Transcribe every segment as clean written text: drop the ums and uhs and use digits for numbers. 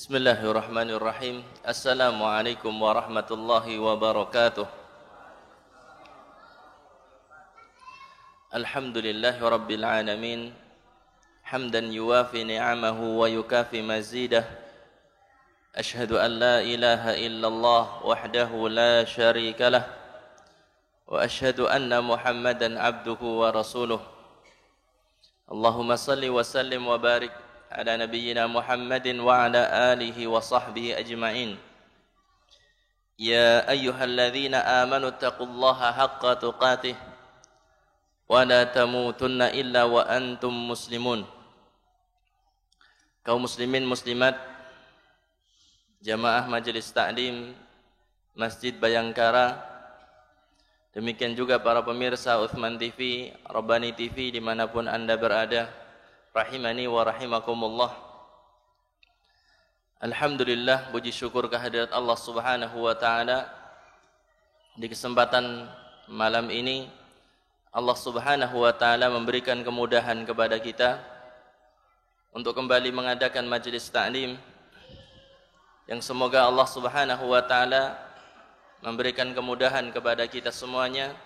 Bismillahirrahmanirrahim. Assalamualaikum warahmatullahi wabarakatuh. Alhamdulillahi rabbil alamin. Hamdan yuwafi ni'amahu wa yukafi mazidah. Ashhadu an la ilaha illallah wahdahu la syarika lah. Wa ashhadu anna Muhammadan abduhu wa rasuluh. Allahumma salli wa sallim wa barik ala nabiyyina Muhammadin wa ala alihi wa sahbihi ajma'in. Ya ayyuhalladzina amanu taqullaha haqqa tuqatih wa la tamutunna illa wa antum muslimun. Kaum muslimin muslimat, jamaah majelis taklim Masjid Bayangkara, demikian juga para pemirsa Uthman TV, Rabbani TV dimanapun anda berada, rahimani wa rahimakumullah. Alhamdulillah, puji syukur kehadirat Allah Subhanahu wa taala. Di kesempatan malam ini Allah Subhanahu wa taala memberikan kemudahan kepada kita untuk kembali mengadakan majelis taklim yang semoga Allah Subhanahu wa taala memberikan kemudahan kepada kita semuanya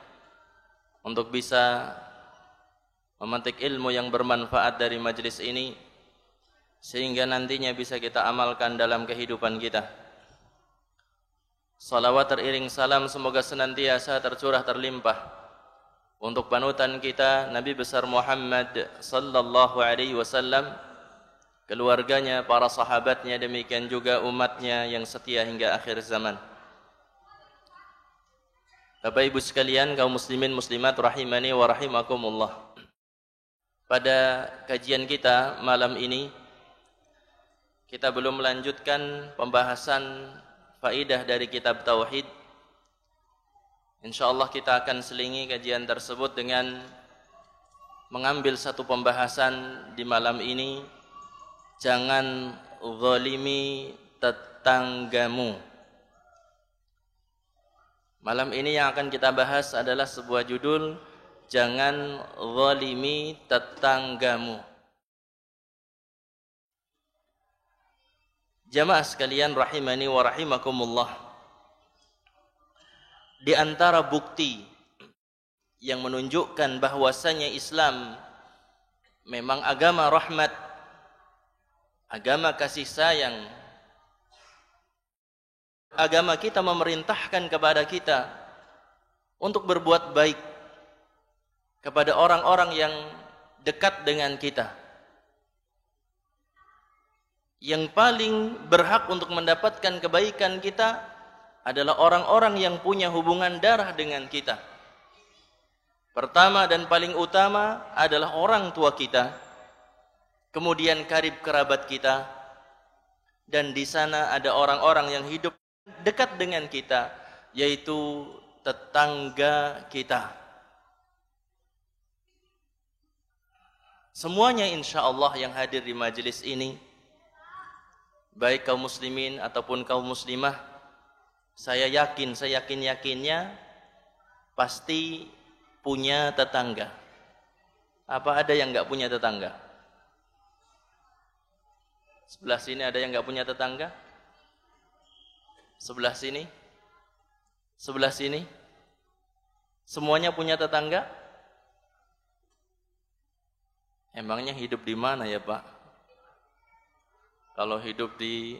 untuk bisa memetik ilmu yang bermanfaat dari majelis ini sehingga nantinya bisa kita amalkan dalam kehidupan kita. Salawat teriring salam semoga senantiasa tercurah terlimpah untuk panutan kita Nabi besar Muhammad sallallahu alaihi wasallam, keluarganya, para sahabatnya, demikian juga umatnya yang setia hingga akhir zaman. Bapak Ibu sekalian, kaum muslimin muslimat rahimani wa rahimakumullah. Pada kajian kita malam ini, kita belum melanjutkan pembahasan faidah dari kitab Tauhid. InsyaAllah kita akan selingi kajian tersebut dengan mengambil satu pembahasan di malam ini. Jangan zalimi tetanggamu. Malam ini yang akan kita bahas adalah sebuah judul, jangan zalimi tetanggamu. Jamaah sekalian rahimani wa rahimakumullah. Di antara bukti yang menunjukkan bahwasanya Islam memang agama rahmat, agama kasih sayang, agama kita memerintahkan kepada kita untuk berbuat baik kepada orang-orang yang dekat dengan kita. Yang paling berhak untuk mendapatkan kebaikan kita adalah orang-orang yang punya hubungan darah dengan kita. Pertama dan paling utama adalah orang tua kita, kemudian karib kerabat kita, dan di sana ada orang-orang yang hidup dekat dengan kita, yaitu tetangga kita. Semuanya insya Allah yang hadir di majelis ini, baik kaum muslimin ataupun kaum muslimah, saya yakin-yakinnya pasti punya tetangga. Apa ada yang enggak punya tetangga? Sebelah sini ada yang enggak punya tetangga? Sebelah sini? Sebelah sini? Semuanya punya tetangga? Emangnya hidup di mana ya Pak? Kalau hidup di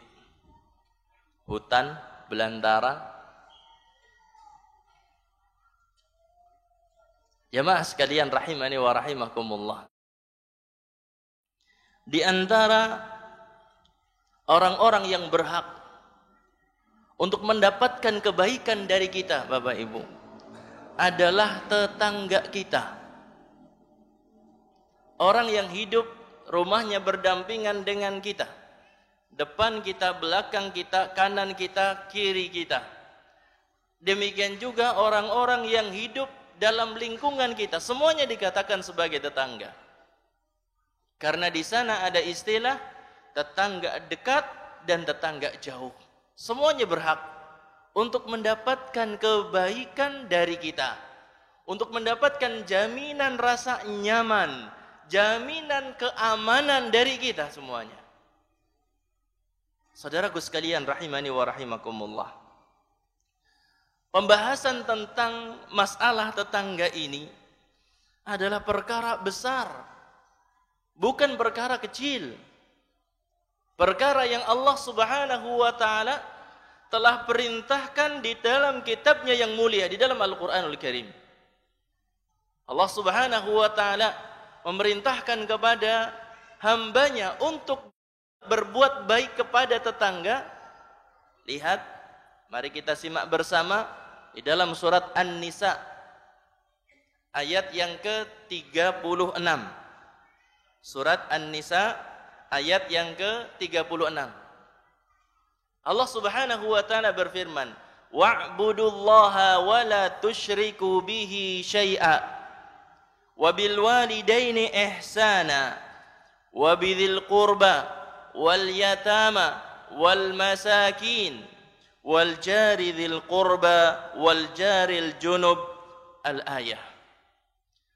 hutan belantara? Jamaah sekalian rahimani wa rahimakumullah. Di antara orang-orang yang berhak untuk mendapatkan kebaikan dari kita, Bapak Ibu, adalah tetangga kita. Orang yang hidup rumahnya berdampingan dengan kita. Depan kita, belakang kita, kanan kita, kiri kita. Demikian juga orang-orang yang hidup dalam lingkungan kita, semuanya dikatakan sebagai tetangga. Karena di sana ada istilah tetangga dekat dan tetangga jauh. Semuanya berhak untuk mendapatkan kebaikan dari kita, untuk mendapatkan jaminan rasa nyaman, jaminan keamanan dari kita semuanya. Saudaraku sekalian rahimani wa rahimakumullah. Pembahasan tentang masalah tetangga ini adalah perkara besar, bukan perkara kecil. Perkara yang Allah Subhanahu wa taala telah perintahkan di dalam kitabnya yang mulia, di dalam Al-Qur'anul Karim. Allah Subhanahu wa taala memerintahkan kepada hambanya untuk berbuat baik kepada tetangga. Lihat, mari kita simak bersama di dalam surat An-Nisa ayat yang ke-36. Surat An-Nisa ayat yang ke-36. Allah Subhanahu wa taala berfirman, "Wa'budullaha wa la tusyriku bihi syai'a wa bil walidaini ihsana wa bidzil qurba wal yatama wal masakin wal jari dzil qurba wal jaril junub." Al-ayah.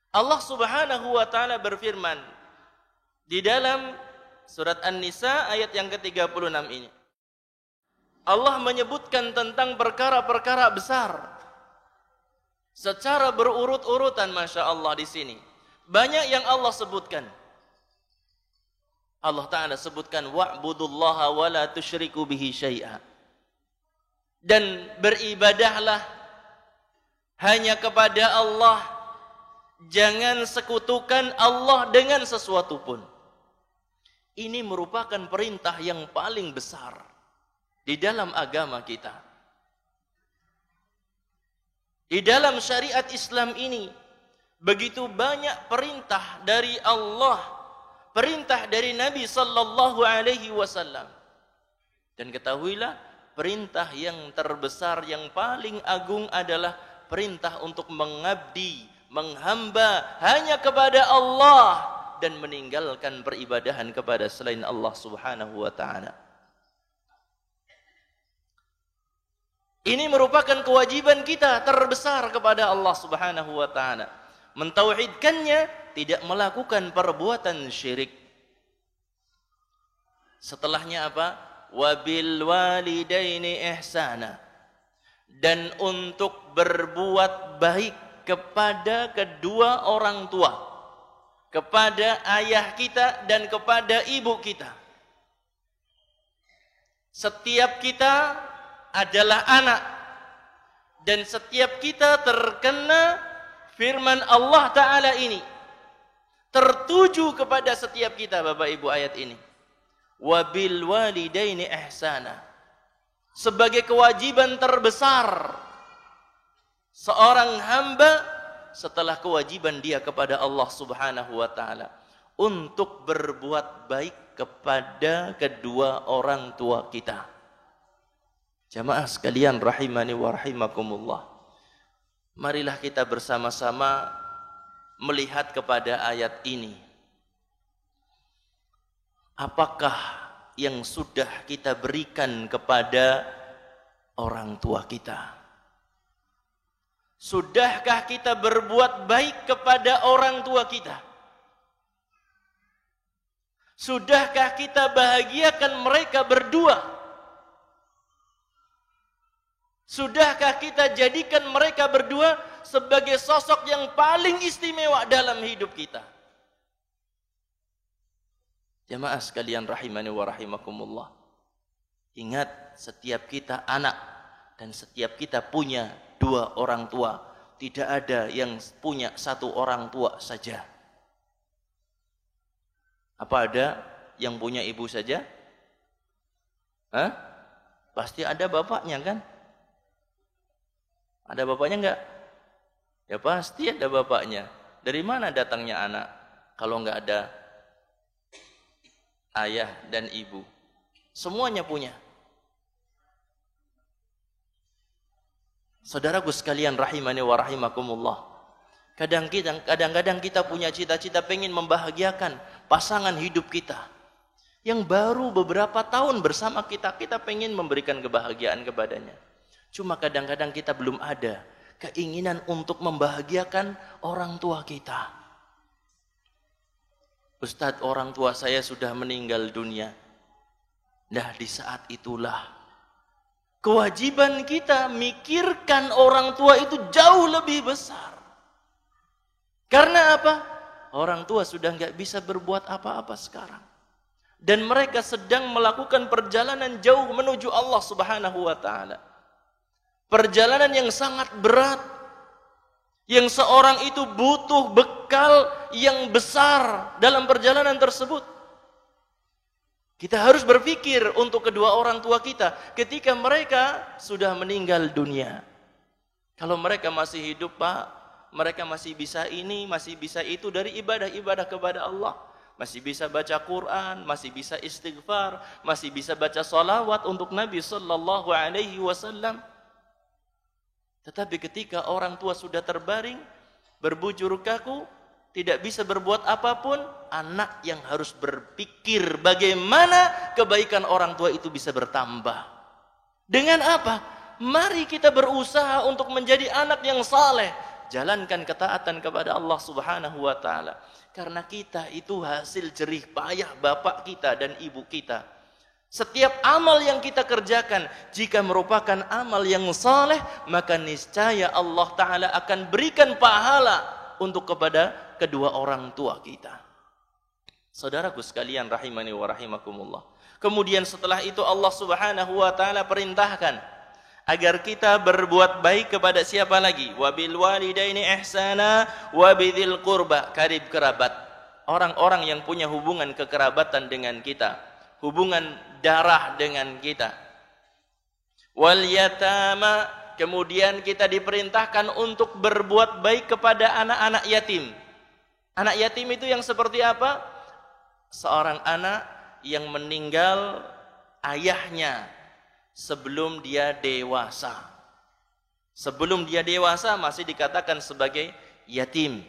Allah Subhanahu wa taala berfirman di dalam surat An-Nisa ayat yang ke-36 ini. Allah menyebutkan tentang perkara-perkara besar secara berurut-urutan, Masya Allah di sini. Banyak yang Allah sebutkan. Allah Ta'ala sebutkan, wa'budullaha wa la tusyriku bihi syai'a. Dan beribadahlah hanya kepada Allah. Jangan sekutukan Allah dengan sesuatu pun. Ini merupakan perintah yang paling besar di dalam agama kita. Di dalam syariat Islam ini begitu banyak perintah dari Allah, perintah dari Nabi sallallahu alaihi wasallam. Dan ketahuilah, perintah yang terbesar, yang paling agung adalah perintah untuk mengabdi, menghamba hanya kepada Allah dan meninggalkan peribadahan kepada selain Allah Subhanahu wa taala. Ini merupakan kewajiban kita terbesar kepada Allah Subhanahu wa taala. Mentauhidkannya, tidak melakukan perbuatan syirik. Setelahnya apa? Wabil walidaini ihsana. Dan untuk berbuat baik kepada kedua orang tua. Kepada ayah kita dan kepada ibu kita. Setiap kita adalah anak, dan setiap kita terkena firman Allah Ta'ala ini, tertuju kepada setiap kita, Bapak Ibu, ayat ini, wabil walidaini ihsana, sebagai kewajiban terbesar seorang hamba setelah kewajiban dia kepada Allah Subhanahu wa taala untuk berbuat baik kepada kedua orang tua kita. Jamaah sekalian rahimani wa rahimakumullah. Marilah kita bersama-sama melihat kepada ayat ini. Apakah yang sudah kita berikan kepada orang tua kita? Sudahkah kita berbuat baik kepada orang tua kita? Sudahkah kita bahagiakan mereka berdua? Sudahkah kita jadikan mereka berdua sebagai sosok yang paling istimewa dalam hidup kita? Jamaah sekalian rahimani wa rahimakumullah. Ingat, setiap kita anak dan setiap kita punya dua orang tua. Tidak ada yang punya satu orang tua saja. Apa ada yang punya ibu saja? Hah? Pasti ada bapaknya kan? Ada bapaknya enggak? Ya pasti ada bapaknya. Dari mana datangnya anak kalau enggak ada ayah dan ibu? Semuanya punya. Saudaraku sekalian rahimani wa rahimakumullah. Kadang-kadang kita punya cita-cita pengen membahagiakan pasangan hidup kita. Yang baru beberapa tahun bersama kita, kita pengen memberikan kebahagiaan kepadanya. Cuma kadang-kadang kita belum ada keinginan untuk membahagiakan orang tua kita. Ustadz, orang tua saya sudah meninggal dunia. Nah, di saat itulah kewajiban kita mikirkan orang tua itu jauh lebih besar. Karena apa? Orang tua sudah nggak bisa berbuat apa-apa sekarang. Dan mereka sedang melakukan perjalanan jauh menuju Allah Subhanahu wa ta'ala. Perjalanan yang sangat berat. Yang seorang itu butuh bekal yang besar dalam perjalanan tersebut. Kita harus berpikir untuk kedua orang tua kita ketika mereka sudah meninggal dunia. Kalau mereka masih hidup, Pak, mereka masih bisa ini, masih bisa itu dari ibadah-ibadah kepada Allah. Masih bisa baca Quran, masih bisa istighfar, masih bisa baca salawat untuk Nabi sallallahu alaihi wasallam. Tetapi ketika orang tua sudah terbaring, berbujur kaku, tidak bisa berbuat apapun, anak yang harus berpikir bagaimana kebaikan orang tua itu bisa bertambah. Dengan apa? Mari kita berusaha untuk menjadi anak yang saleh. Jalankan ketaatan kepada Allah Subhanahu wa ta'ala. Karena kita itu hasil jerih payah bapak kita dan ibu kita. Setiap amal yang kita kerjakan, jika merupakan amal yang saleh, maka niscaya Allah Ta'ala akan berikan pahala untuk kepada kedua orang tua kita. Saudaraku sekalian rahimani wa rahimakumullah. Kemudian setelah itu Allah Subhanahu wa ta'ala perintahkan agar kita berbuat baik kepada siapa lagi? Wabil walidaini ihsana wabidil qurba, karib kerabat. Orang-orang yang punya hubungan kekerabatan dengan kita, hubungan darah dengan kita. Wal yatama, kemudian kita diperintahkan untuk berbuat baik kepada anak-anak yatim. Anak yatim itu yang seperti apa? Seorang anak yang meninggal ayahnya sebelum dia dewasa. Sebelum dia dewasa masih dikatakan sebagai yatim.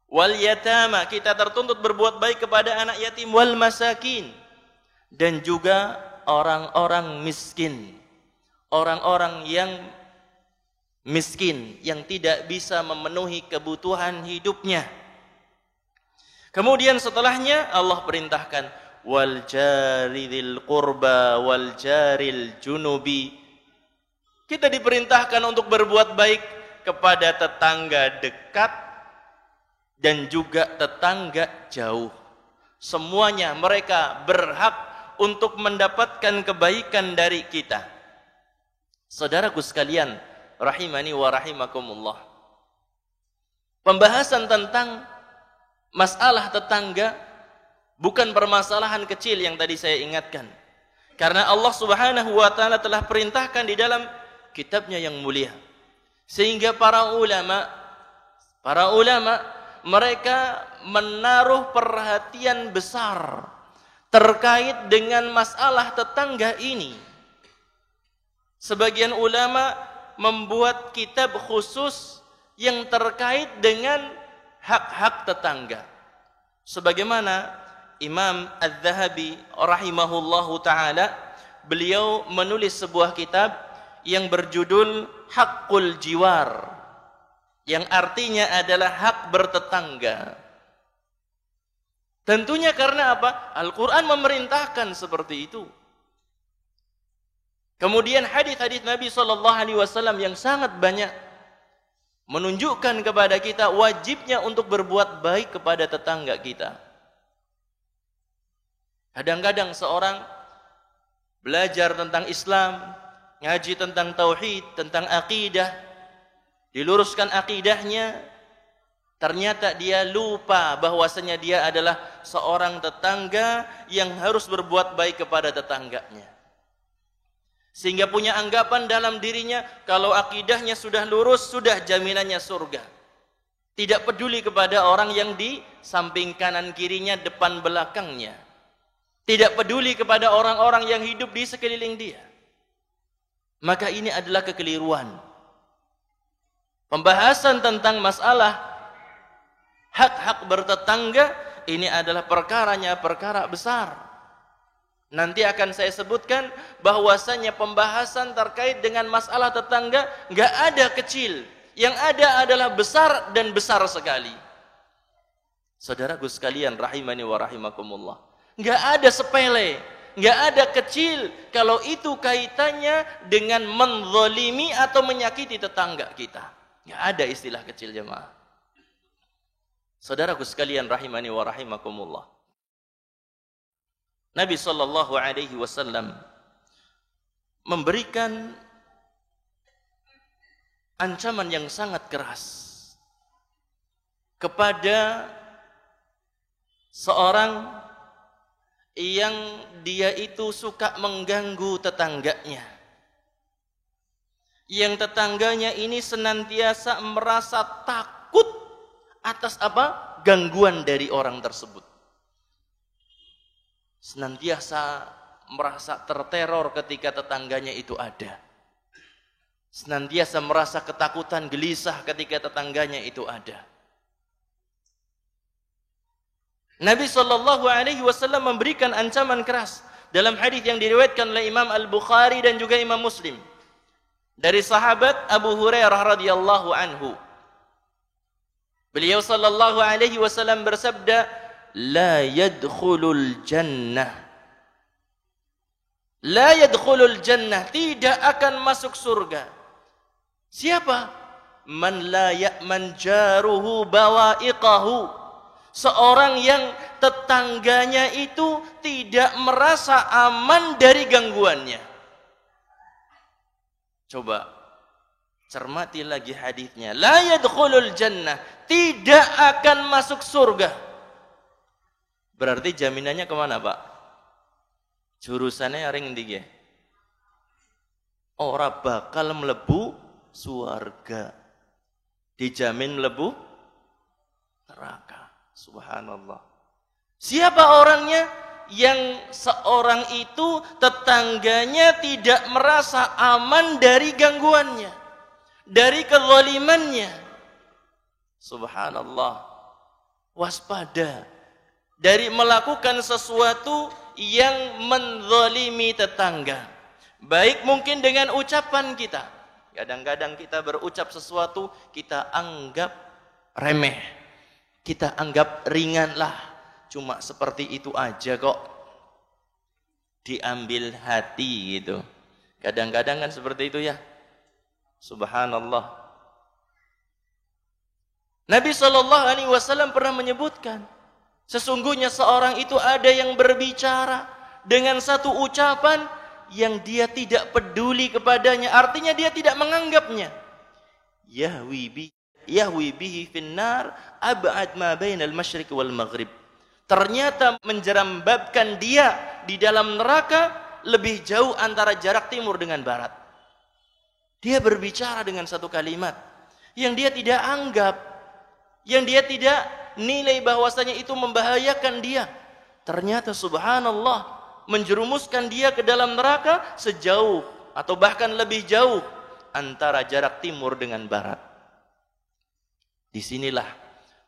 Wal yatama, kita tertuntut berbuat baik kepada anak yatim. Wal masakin, dan juga orang-orang miskin. Orang-orang yang miskin, yang tidak bisa memenuhi kebutuhan hidupnya. Kemudian setelahnya Allah perintahkan wal jaril qurba wal jaril junubi. Kita diperintahkan untuk berbuat baik kepada tetangga dekat dan juga tetangga jauh. Semuanya mereka berhak untuk mendapatkan kebaikan dari kita. Saudaraku sekalian, rahimani wa rahimakumullah. Pembahasan tentang masalah tetangga bukan permasalahan kecil yang tadi saya ingatkan. Karena Allah Subhanahu wa ta'ala telah perintahkan di dalam kitabnya yang mulia. Sehingga para ulama mereka menaruh perhatian besar terkait dengan masalah tetangga ini. Sebagian ulama membuat kitab khusus yang terkait dengan hak-hak tetangga. Sebagaimana Imam Az-Zahabi rahimahullahu ta'ala, beliau menulis sebuah kitab yang berjudul Haqqul Jiwar, yang artinya adalah hak bertetangga. Tentunya karena apa? Al-Quran memerintahkan seperti itu. Kemudian hadis-hadis Nabi SAW yang sangat banyak menunjukkan kepada kita wajibnya untuk berbuat baik kepada tetangga kita. Kadang-kadang seorang belajar tentang Islam, ngaji tentang tauhid, tentang akidah, diluruskan akidahnya, ternyata dia lupa bahwasanya dia adalah seorang tetangga yang harus berbuat baik kepada tetangganya. Sehingga punya anggapan dalam dirinya, kalau akidahnya sudah lurus, sudah jaminannya surga. Tidak peduli kepada orang yang di samping kanan kirinya, depan belakangnya. Tidak peduli kepada orang-orang yang hidup di sekeliling dia. Maka ini adalah kekeliruan. Pembahasan tentang masalah hak-hak bertetangga, ini adalah perkara besar. Nanti akan saya sebutkan bahwasanya pembahasan terkait dengan masalah tetangga enggak ada kecil, yang ada adalah besar dan besar sekali. Saudaraku sekalian rahimani wa rahimakumullah. Nggak ada sepele, nggak ada kecil kalau itu kaitannya dengan menzalimi atau menyakiti tetangga kita. Nggak ada istilah kecil, jemaah. Saudaraku sekalian rahimani wa rahimakumullah. Nabi sallallahu alaihi wasallam memberikan ancaman yang sangat keras kepada seorang yang dia itu suka mengganggu tetangganya. Yang tetangganya ini senantiasa merasa takut atas apa? Gangguan dari orang tersebut. Senantiasa merasa terteror ketika tetangganya itu ada. Senantiasa merasa ketakutan, gelisah ketika tetangganya itu ada. Nabi sallallahu alaihi wasallam memberikan ancaman keras dalam hadis yang diriwayatkan oleh Imam Al-Bukhari dan juga Imam Muslim dari sahabat Abu Hurairah radhiyallahu anhu. Beliau sallallahu alaihi wasallam bersabda, "La yadkhulul jannah." La yadkhulul jannah, tidak akan masuk surga. Siapa? Man la ya'man jaruhu bawa'iqahu. Seorang yang tetangganya itu tidak merasa aman dari gangguannya. Coba cermati lagi hadisnya. La yadkhulul jannah, tidak akan masuk surga. Berarti jaminannya kemana, Pak? Jurusannya ring ndi? Ora bakal mlebu surga. Dijamin mlebu neraka. Subhanallah. Siapa orangnya? Yang seorang itu tetangganya tidak merasa aman dari gangguannya, dari kezalimannya. Subhanallah. Waspada dari melakukan sesuatu yang menzalimi tetangga. Baik mungkin dengan ucapan kita. Kadang-kadang kita berucap sesuatu kita anggap remeh. Kita anggap ringan lah, cuma seperti itu aja kok. Diambil hati gitu. Kadang-kadang kan seperti itu ya. Subhanallah. Nabi SAW pernah menyebutkan, sesungguhnya seorang itu ada yang berbicara dengan satu ucapan yang dia tidak peduli kepadanya. Artinya dia tidak menganggapnya. Yahwi bihi finnar ab'ad ma bainal masyriq wal maghrib. Ternyata menjerambabkan dia di dalam neraka lebih jauh antara jarak timur dengan barat. Dia berbicara dengan satu kalimat yang dia tidak anggap, yang dia tidak nilai bahwasanya itu membahayakan dia. Ternyata subhanallah menjerumuskan dia ke dalam neraka sejauh atau bahkan lebih jauh antara jarak timur dengan barat. Disinilah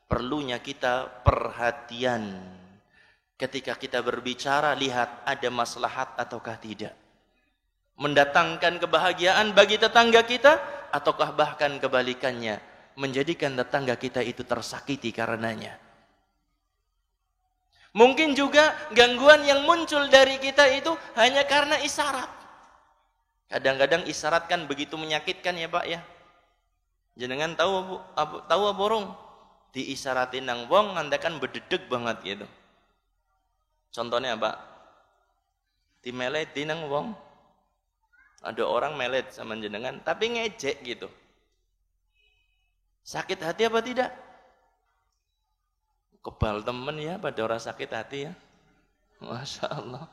perlunya kita perhatian. Ketika kita berbicara, lihat ada maslahat ataukah tidak. Mendatangkan kebahagiaan bagi tetangga kita, ataukah bahkan kebalikannya, menjadikan tetangga kita itu tersakiti karenanya. Mungkin juga gangguan yang muncul dari kita itu hanya karena isyarat. Kadang-kadang isyarat kan begitu menyakitkan ya Pak ya. Jenengan tahu apa borong? Diisyaratin nang wong ngantekan bededeg banget gitu. Contohnya Pak, dimeleti nang wong. Ada orang melet sama jenengan tapi ngejek gitu. Sakit hati apa tidak? Kebal temen ya pada orang sakit hati ya. Masya Allah.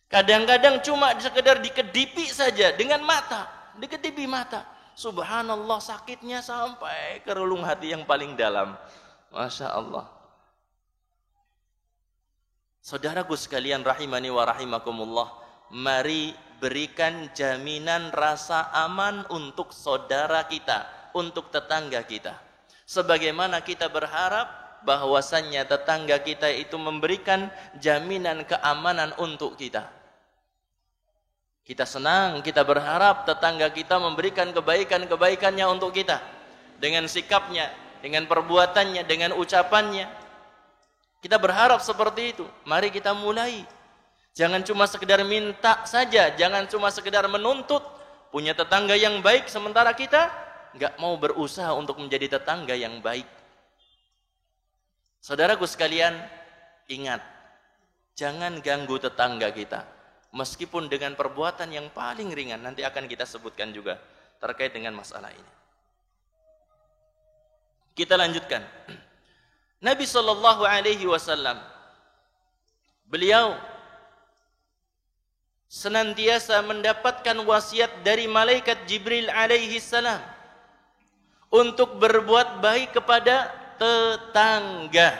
Kadang-kadang cuma sekedar dikedipi saja dengan mata, dikedipi mata. Subhanallah sakitnya sampai ke relung hati yang paling dalam. Masya Allah. Saudaraku sekalian rahimani wa rahimakumullah. Mari berikan jaminan rasa aman untuk saudara kita, untuk tetangga kita. Sebagaimana kita berharap bahwasannya tetangga kita itu memberikan jaminan keamanan untuk kita. Kita senang, kita berharap tetangga kita memberikan kebaikan-kebaikannya untuk kita. Dengan sikapnya, dengan perbuatannya, dengan ucapannya. Kita berharap seperti itu. Mari kita mulai. Jangan cuma sekedar minta saja, jangan cuma sekedar menuntut punya tetangga yang baik sementara kita nggak mau berusaha untuk menjadi tetangga yang baik. Saudaraku sekalian, ingat, jangan ganggu tetangga kita. Meskipun dengan perbuatan yang paling ringan, nanti akan kita sebutkan juga terkait dengan masalah ini. Kita lanjutkan. Nabi sallallahu alaihi wasallam beliau senantiasa mendapatkan wasiat dari malaikat Jibril alaihi salam untuk berbuat baik kepada tetangga.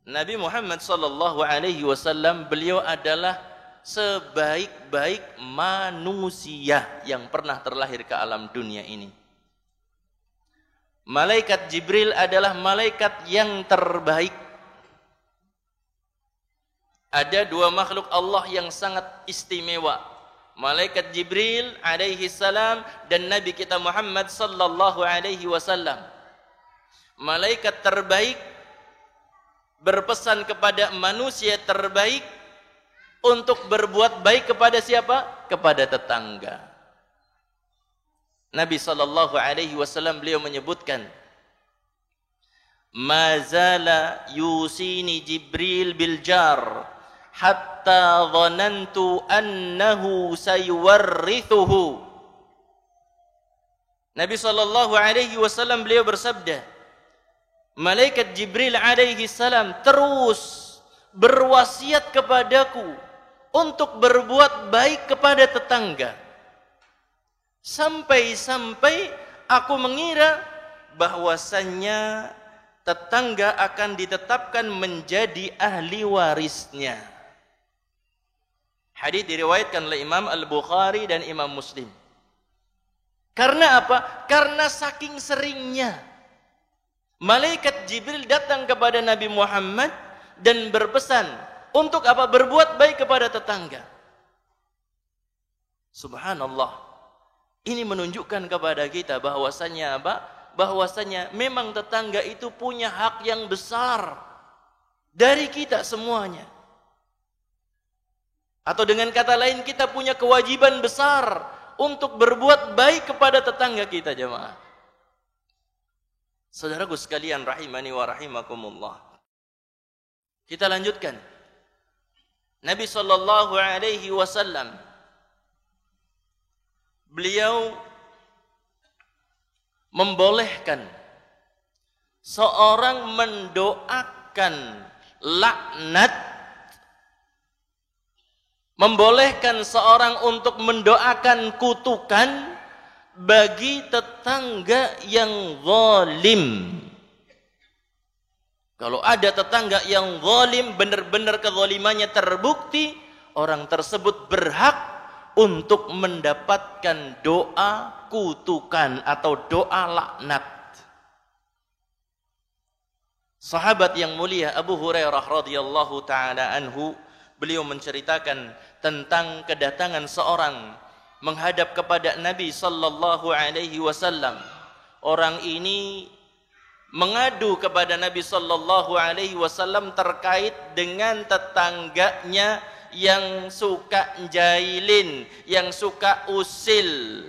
Nabi Muhammad sallallahu alaihi wasallam beliau adalah sebaik-baik manusia yang pernah terlahir ke alam dunia ini. Malaikat Jibril adalah malaikat yang terbaik. Ada dua makhluk Allah yang sangat istimewa. Malaikat Jibril alaihi salam dan Nabi kita Muhammad sallallahu alaihi wasallam. Malaikat terbaik berpesan kepada manusia terbaik untuk berbuat baik kepada siapa? Kepada tetangga. Nabi sallallahu alaihi wasallam beliau menyebutkan, "Mazala yusini Jibril bil jar hatta dhanantu annahu sayuwarrithuhu." Nabi sallallahu alaihi wasallam beliau bersabda, malaikat Jibril alaihi salam terus berwasiat kepadaku untuk berbuat baik kepada tetangga. Sampai-sampai aku mengira bahwasannya tetangga akan ditetapkan menjadi ahli warisnya. Hadis diriwayatkan oleh Imam Al-Bukhari dan Imam Muslim. Karena apa? Karena saking seringnya malaikat Jibril datang kepada Nabi Muhammad dan berpesan untuk apa? Berbuat baik kepada tetangga. Subhanallah. Ini menunjukkan kepada kita bahwasanya apa? Bahwasanya memang tetangga itu punya hak yang besar dari kita semuanya. Atau dengan kata lain, kita punya kewajiban besar untuk berbuat baik kepada tetangga kita, jemaah. Saudaraku sekalian rahimani wa rahimakumullah. Kita lanjutkan. Nabi sallallahu alaihi wasallam beliau membolehkan seorang mendoakan laknat, membolehkan seorang untuk mendoakan kutukan bagi tetangga yang zalim. Kalau ada tetangga yang zalim, benar-benar kezalimannya terbukti, orang tersebut berhak untuk mendapatkan doa kutukan atau doa laknat. Sahabat yang mulia Abu Hurairah radhiyallahu taala anhu, beliau menceritakan tentang kedatangan seorang menghadap kepada Nabi sallallahu alaihi wasallam. Orang ini mengadu kepada Nabi sallallahu alaihi wasallam terkait dengan tetangganya yang suka jailin, yang suka usil.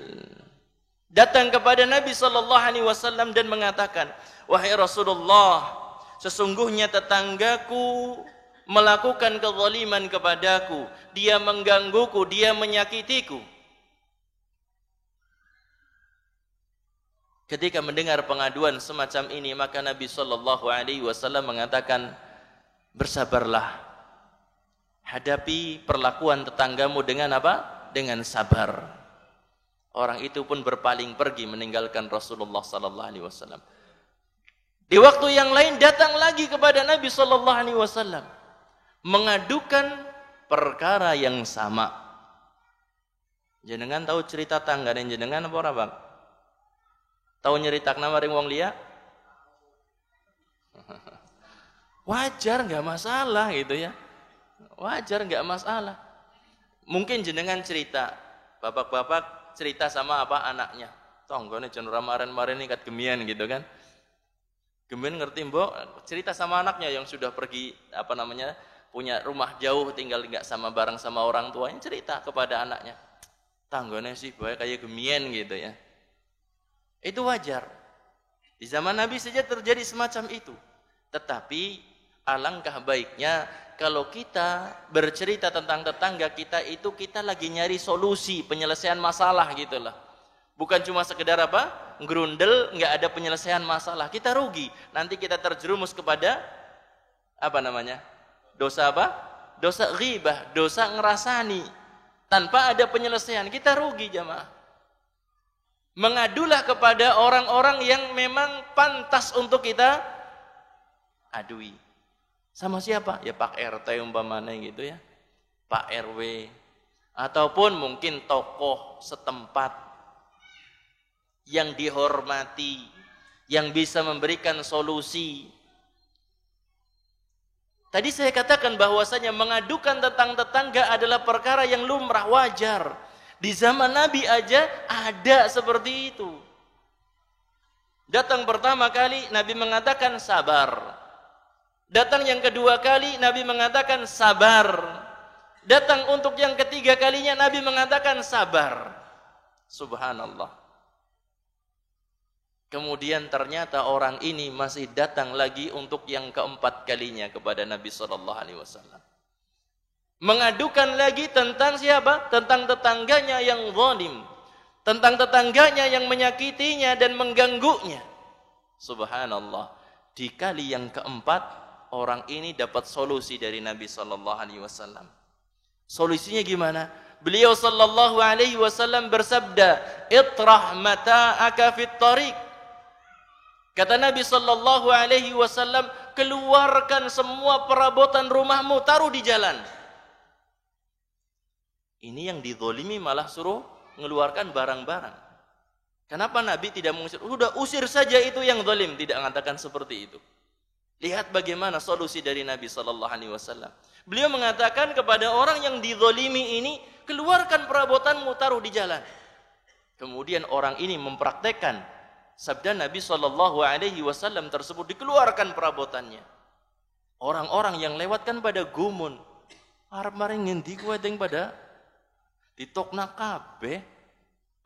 Datang kepada Nabi sallallahu alaihi wasallam dan mengatakan, "Wahai Rasulullah, sesungguhnya tetanggaku melakukan kezaliman kepadaku, dia menggangguku, dia menyakitiku." Ketika mendengar pengaduan semacam ini, maka Nabi sallallahu alaihi wasallam mengatakan, "Bersabarlah. Hadapi perlakuan tetanggamu dengan apa? Dengan sabar." Orang itu pun berpaling pergi meninggalkan Rasulullah sallallahu alaihi wasallam. Di waktu yang lain datang lagi kepada Nabi sallallahu alaihi wasallam mengadukan perkara yang sama. Jenengan tahu cerita tangga dan jenengan apa ora, Bang? Tahu nyeritakna maring wong liya? Wajar, enggak masalah gitu ya. Wajar, enggak masalah. Mungkin jenengan cerita, bapak-bapak cerita sama apa anaknya. Tonggone jen ramaren-maren ikat gemian gitu kan. Kemudian ngerti mbok, cerita sama anaknya yang sudah pergi punya rumah jauh, tinggal nggak bareng sama orang tuanya, cerita kepada anaknya. Tanggane sih bae kayak gemien gitu ya. Itu wajar. Di zaman Nabi saja terjadi semacam itu. Tetapi alangkah baiknya kalau kita bercerita tentang tetangga kita itu kita lagi nyari solusi penyelesaian masalah gitulah. Bukan cuma sekedar ngerundel, nggak ada penyelesaian masalah. Kita rugi. Nanti kita terjerumus kepada dosa dosa ghibah, dosa ngerasani tanpa ada penyelesaian. Kita rugi jamaah. Mengadulah kepada orang-orang yang memang pantas untuk kita adui. Sama siapa? Ya Pak RT umpamanya gitu ya, Pak RW, ataupun mungkin tokoh setempat yang dihormati, yang bisa memberikan solusi. Tadi saya katakan bahwasanya mengadukan tentang tetangga adalah perkara yang lumrah, wajar. Di zaman Nabi aja ada seperti itu. Datang pertama kali Nabi mengatakan sabar. Datang yang kedua kali Nabi mengatakan sabar. Datang untuk yang ketiga kalinya Nabi mengatakan sabar. Subhanallah. Kemudian ternyata orang ini masih datang lagi untuk yang keempat kalinya kepada Nabi SAW. Mengadukan lagi tentang siapa? Tentang tetangganya yang zalim. Tentang tetangganya yang menyakitinya dan mengganggunya. Subhanallah. Di kali yang keempat, orang ini dapat solusi dari Nabi SAW. Solusinya gimana? Beliau SAW bersabda, "Itrah mata'aka fit tariq." Kata Nabi SAW, keluarkan semua perabotan rumahmu, taruh di jalan. Ini yang dizolimi malah suruh mengeluarkan barang-barang. Kenapa Nabi tidak mengusir? Sudah usir saja itu yang zalim, tidak mengatakan seperti itu. Lihat bagaimana solusi dari Nabi SAW. Beliau mengatakan kepada orang yang dizolimi ini, keluarkan perabotanmu, taruh di jalan. Kemudian orang ini mempraktekkan sabda Nabi SAW tersebut, dikeluarkan perabotannya. Orang-orang yang lewatkan pada gumun, arep maring ngendi kowe teng pada ditokna kabeh,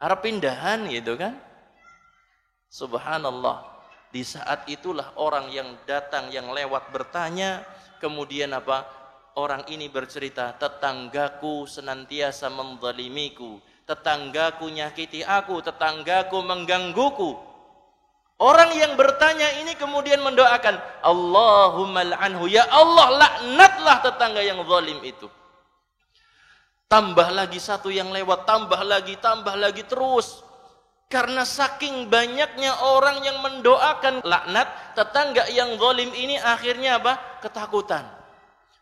arep pindahan gitu kan. Subhanallah. Di saat itulah orang yang datang, yang lewat bertanya, kemudian orang ini bercerita, tetanggaku senantiasa menzalimiku, tetanggaku nyakiti aku, tetanggaku menggangguku. Orang yang bertanya ini kemudian mendoakan, Allahumma la'anhu, ya Allah laknatlah tetangga yang zalim itu. Tambah lagi satu yang lewat, tambah lagi terus. Karena saking banyaknya orang yang mendoakan laknat tetangga yang zalim ini, akhirnya ketakutan.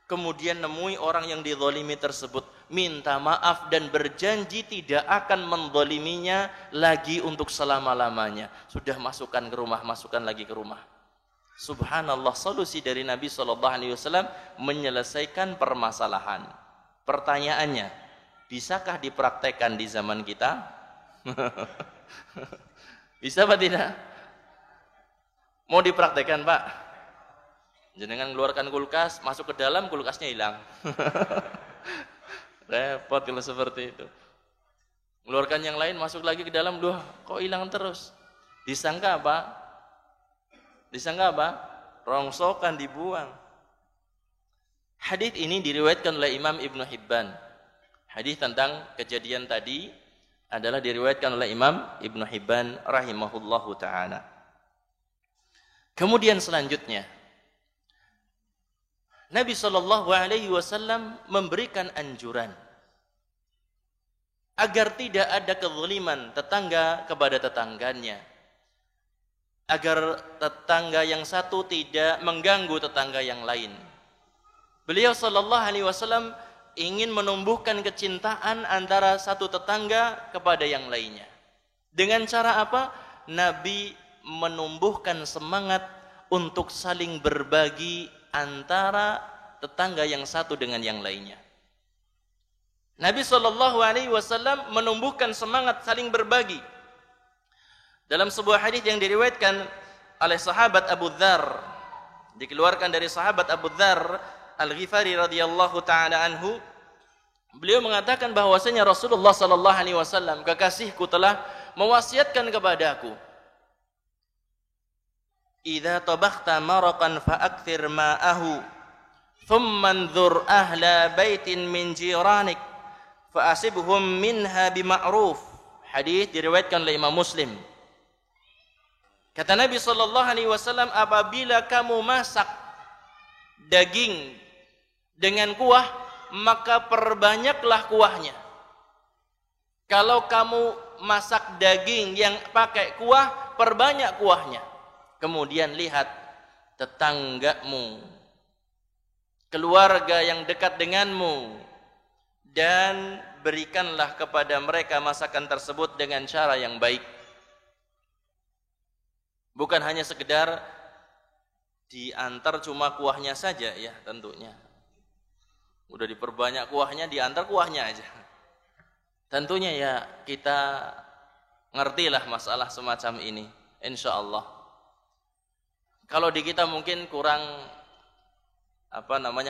Kemudian nemui orang yang dizalimi tersebut, minta maaf dan berjanji tidak akan menzaliminya lagi untuk selama-lamanya. Sudah masukkan ke rumah, masukkan lagi ke rumah. Subhanallah, solusi dari Nabi SAW menyelesaikan permasalahan. Pertanyaannya, bisakah dipraktekkan di zaman kita? Bisa apa tidak? Mau dipraktekkan Pak? Jenengan keluarkan kulkas, masuk ke dalam, kulkasnya hilang. Repot kalau seperti itu. Keluarkan yang lain, masuk lagi ke dalam, loh kok hilang terus? Disangka apa? Rongsokan, dibuang. Hadis ini diriwayatkan oleh Imam Ibnu Hibban. Hadis tentang kejadian tadi adalah diriwayatkan oleh Imam Ibnu Hibban rahimahullahu ta'ala. Kemudian selanjutnya, Nabi SAW memberikan anjuran agar tidak ada kezaliman tetangga kepada tetangganya, agar tetangga yang satu tidak mengganggu tetangga yang lain. Beliau SAW ingin menumbuhkan kecintaan antara satu tetangga kepada yang lainnya. Dengan cara apa? Nabi menumbuhkan semangat untuk saling berbagi antara tetangga yang satu dengan yang lainnya. Nabi SAW menumbuhkan semangat saling berbagi. Dalam sebuah hadis yang diriwayatkan oleh sahabat Abu Dzar, dikeluarkan dari sahabat Abu Dzar Al-Ghifari radhiyallahu taala anhu, beliau mengatakan bahwasanya Rasulullah sallallahu alaihi wasallam, kekasihku, telah mewasiatkan kepadaku, idza tabakhta maraqan fa'akthir ma'ahu thumma anzur ahla baitin min jiranik fa'asibhum minha bima'ruf. Hadis diriwayatkan oleh Imam Muslim. Kata Nabi sallallahu alaihi wasallam, apabila kamu masak daging dengan kuah, maka perbanyaklah kuahnya. Kalau kamu masak daging yang pakai kuah, perbanyak kuahnya. Kemudian lihat tetanggamu, keluarga yang dekat denganmu, dan berikanlah kepada mereka masakan tersebut dengan cara yang baik. Bukan hanya sekedar diantar cuma kuahnya saja ya, tentunya. Udah diperbanyak kuahnya, diantar kuahnya aja. Tentunya ya kita ngertilah masalah semacam ini, insya Allah. Kalau di kita mungkin kurang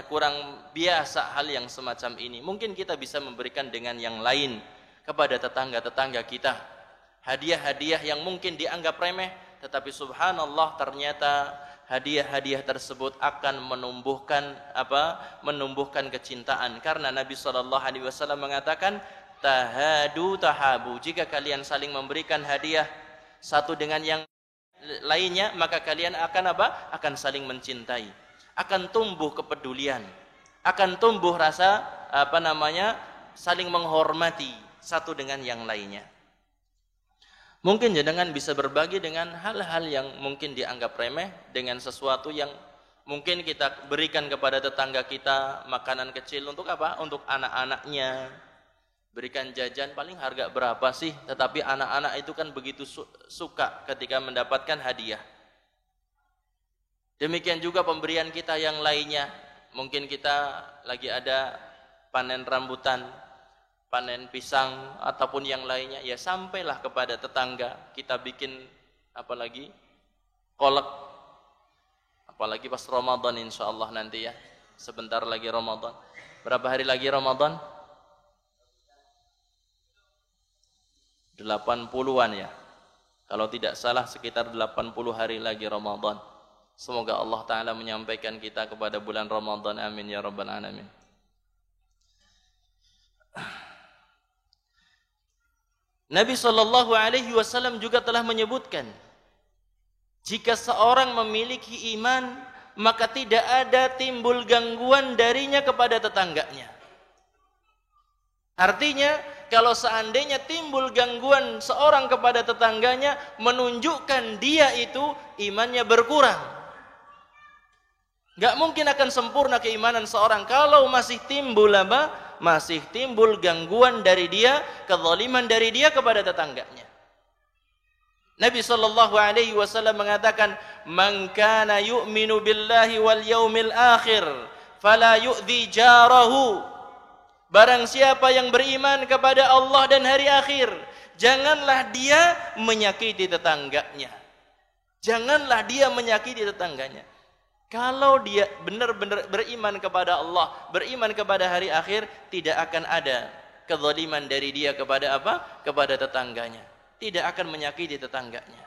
kurang biasa hal yang semacam ini. Mungkin kita bisa memberikan dengan yang lain kepada tetangga-tetangga kita. Hadiah-hadiah yang mungkin dianggap remeh, tetapi subhanallah ternyata hadiah-hadiah tersebut akan menumbuhkan kecintaan. Karena Nabi SAW mengatakan, tahadu tahabu. Jika kalian saling memberikan hadiah satu dengan yang lainnya, maka kalian akan saling mencintai, akan tumbuh kepedulian, akan tumbuh rasa saling menghormati satu dengan yang lainnya. Mungkin jenengan bisa berbagi dengan hal-hal yang mungkin dianggap remeh, dengan sesuatu yang mungkin kita berikan kepada tetangga kita, makanan kecil untuk apa? Untuk anak-anaknya. Berikan jajan, paling harga berapa sih? Tetapi anak-anak itu kan begitu suka ketika mendapatkan hadiah. Demikian juga pemberian kita yang lainnya. Mungkin kita lagi ada panen rambutan, panen pisang, ataupun yang lainnya, ya sampailah kepada tetangga. Kita bikin kolak, apalagi pas Ramadan insyaallah nanti ya. Sebentar lagi Ramadan. Berapa hari lagi Ramadan? 80-an ya. Kalau tidak salah sekitar 80 hari lagi Ramadan. Semoga Allah Ta'ala menyampaikan kita kepada bulan Ramadan. Amin ya rabbal alamin. Nabi SAW juga telah menyebutkan, jika seorang memiliki iman, maka tidak ada timbul gangguan darinya kepada tetangganya. Artinya, kalau seandainya timbul gangguan seorang kepada tetangganya, menunjukkan dia itu imannya berkurang. Gak mungkin akan sempurna keimanan seorang kalau masih timbul masih timbul gangguan dari dia, kezaliman dari dia kepada tetangganya. Nabi SAW mengatakan, "Man kana yu'minu billahi wal yaumil akhir, fala yu'dhi jarahu." Barang siapa yang beriman kepada Allah dan hari akhir, janganlah dia menyakiti tetangganya. Janganlah dia menyakiti tetangganya. Kalau dia benar-benar beriman kepada Allah, beriman kepada hari akhir, tidak akan ada kezaliman dari dia kepada kepada tetangganya. Tidak akan menyakiti tetangganya.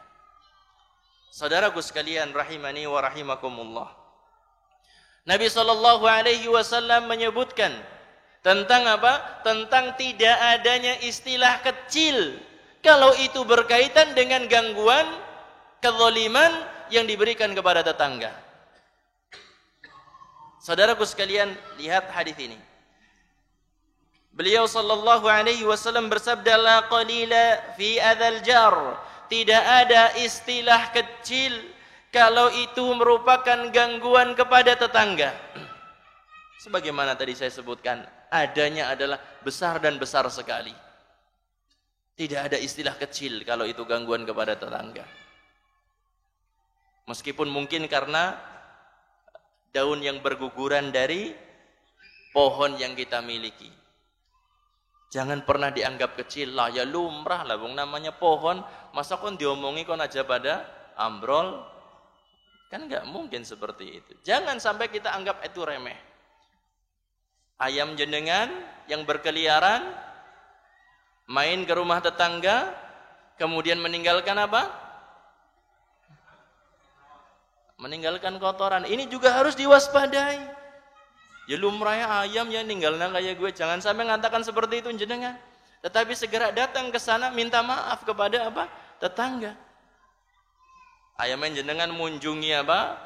Saudaraku sekalian rahimani wa rahimakumullah. Nabi SAW menyebutkan tentang Tentang tidak adanya istilah kecil kalau itu berkaitan dengan gangguan, kezaliman yang diberikan kepada tetangga. Saudaraku sekalian, lihat hadis ini. Beliau SAW bersabda, la qalila fi adzal jar. Tidak ada istilah kecil kalau itu merupakan gangguan kepada tetangga. Sebagaimana tadi saya sebutkan, adanya adalah besar dan besar sekali. Tidak ada istilah kecil kalau itu gangguan kepada tetangga. Meskipun mungkin karena daun yang berguguran dari pohon yang kita miliki. Jangan pernah dianggap kecil lah, ya lumrah lah, bung namanya pohon, masa kon diomongi kon aja pada ambrol, Kan nggak mungkin seperti itu. Jangan sampai kita anggap itu remeh. Ayam jenengan yang berkeliaran, main ke rumah tetangga, kemudian meninggalkan apa? Meninggalkan kotoran. Ini juga harus diwaspadai. Ya lumrahnya ayam ya ninggalnya kayak gue. Jangan sampai mengatakan seperti itu jenengan. Tetapi segera datang ke sana minta maaf kepada apa? Tetangga. Ayamnya jenengan munjungi apa?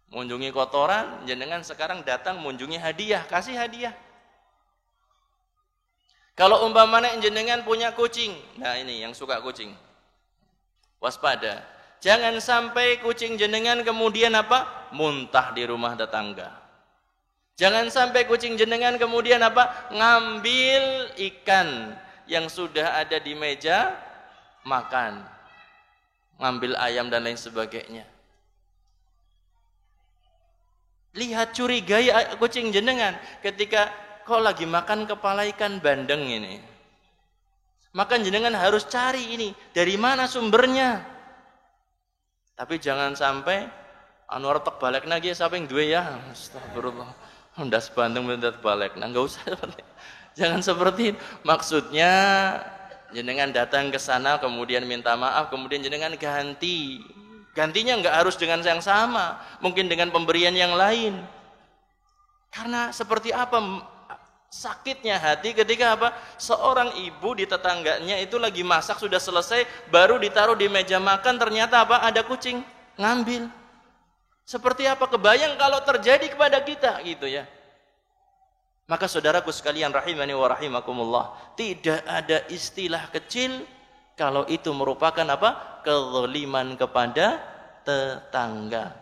Munjungi kotoran, jenengan sekarang datang munjungi hadiah, kasih hadiah. Kalau umpamanya jenengan punya kucing, nah ini yang suka kucing. Waspada. Jangan sampai kucing jenengan kemudian apa? Muntah di rumah tetangga. Jangan sampai kucing jenengan kemudian apa? Ngambil ikan yang sudah ada di meja makan. Ngambil ayam dan lain sebagainya. Lihat curigai kucing jenengan ketika kau lagi makan kepala ikan bandeng ini. Maka jenengan harus cari ini dari mana sumbernya. Tapi jangan sampai Anwar tek balik lagi sampai duwe ya. Astagfirullah. Ndas bandeng minta balik. Nah enggak usah seperti. Jangan seperti itu. Maksudnya jenengan datang ke sana kemudian minta maaf, kemudian jenengan ganti. Gantinya enggak harus dengan yang sama, mungkin dengan pemberian yang lain. Karena seperti apa sakitnya hati ketika apa? Seorang ibu di tetangganya itu lagi masak sudah selesai, baru ditaruh di meja makan ternyata apa? Ada kucing ngambil. Seperti apa kebayang kalau terjadi kepada kita gitu ya. Maka saudaraku sekalian rahimani wa rahimakumullah, tidak ada istilah kecil kalau itu merupakan apa? Kezaliman kepada tetangga.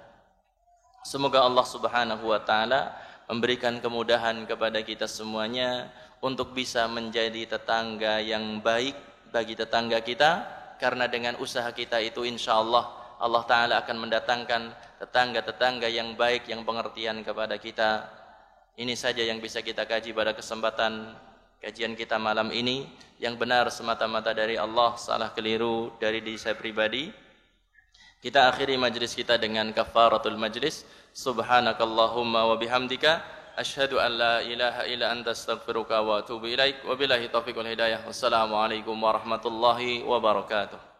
Semoga Allah Subhanahu wa taala memberikan kemudahan kepada kita semuanya untuk bisa menjadi tetangga yang baik bagi tetangga kita, karena dengan usaha kita itu insyaallah Allah taala akan mendatangkan tetangga-tetangga yang baik yang pengertian kepada kita. Ini saja yang bisa kita kaji pada kesempatan kajian kita malam ini. Yang benar semata-mata dari Allah, salah keliru dari diri saya pribadi. Kita akhiri majlis kita dengan kafaratul majlis. Subhanakallahumma wa bihamdika asyhadu an la ilaha illa anta astaghfiruka wa atubu ilaik. Wabillahi taufiq wal hidayah. Wassalamualaikum warahmatullahi wabarakatuh.